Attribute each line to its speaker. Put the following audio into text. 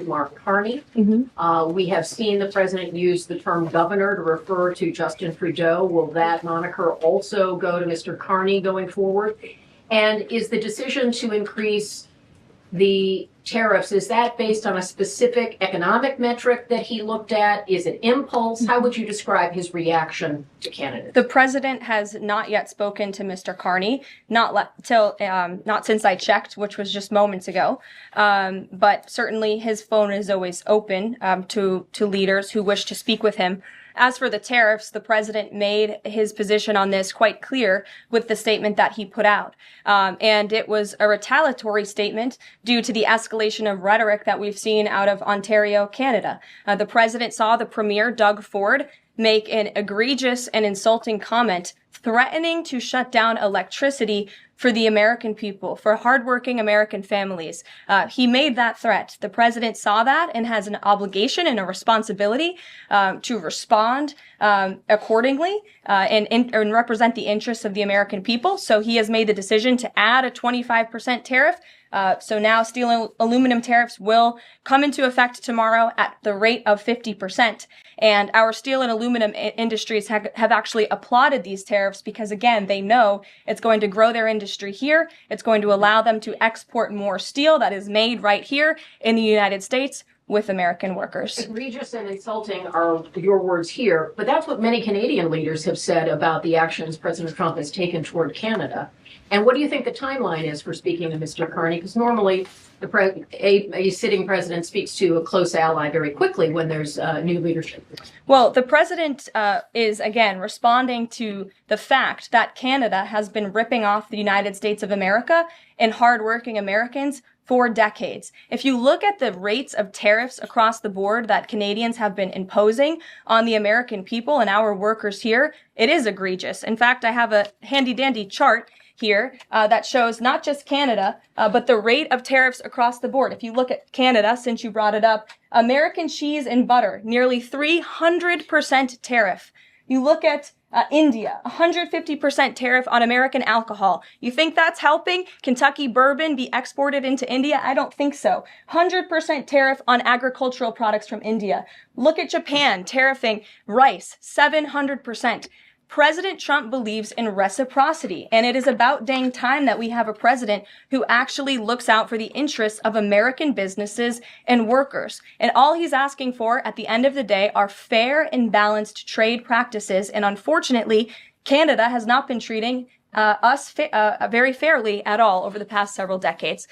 Speaker 1: Mark Carney. We have seen the president use the term governor to refer to Justin Trudeau. Will that moniker also go to Mr. Carney going forward? And is the decision to increase the tariffs, is that based on a specific economic metric that he looked at? Is it impulse? How would you describe his reaction to Canada?
Speaker 2: The president has not yet spoken to Mr. Carney, not since I checked, which was just moments ago. But certainly his phone is always open to leaders who wish to speak with him. As for the tariffs, the president made his position on this quite clear with the statement that he put out. And it was a retaliatory statement due to the escalation of rhetoric that we've seen out of Ontario, Canada. The president saw the Premier, Doug Ford, make an egregious and insulting comment threatening to shut down electricity for the American people, for hardworking American families. He made that threat. The president saw that and has an obligation and a responsibility to respond accordingly and represent the interests of the American people. So he has made the decision to add a 25% tariff. So now steel and aluminum tariffs will come into effect tomorrow at the rate of 50%. And our steel and aluminum industries have actually applauded these tariffs because, again, they know it's going to grow their industry here. It's going to allow them to export more steel that is made right here in the United States with American workers.
Speaker 1: Egregious and insulting are your words here, but that's what many Canadian leaders have said about the actions President Trump has taken toward Canada. And what do you think the timeline is for speaking to Mr. Carney? Because normally a sitting president speaks to a close ally very quickly when there's new leadership.
Speaker 2: Well, the president is, again, responding to the fact that Canada has been ripping off the United States of America and hardworking Americans for decades. If you look at the rates of tariffs across the board that Canadians have been imposing on the American people and our workers here, it is egregious. In fact, I have a handy-dandy chart here that shows not just Canada, but the rate of tariffs across the board. If you look at Canada, since you brought it up, American cheese and butter, nearly 300% tariff. You look at India, 150% tariff on American alcohol. You think that's helping Kentucky bourbon be exported into India? I don't think so. 100% tariff on agricultural products from India. Look at Japan, tariffing rice, 700%. President Trump believes in reciprocity, and it is about dang time that we have a president who actually looks out for the interests of American businesses and workers. And all he's asking for at the end of the day are fair and balanced trade practices. And unfortunately, Canada has not been treating us very fairly at all over the past several decades.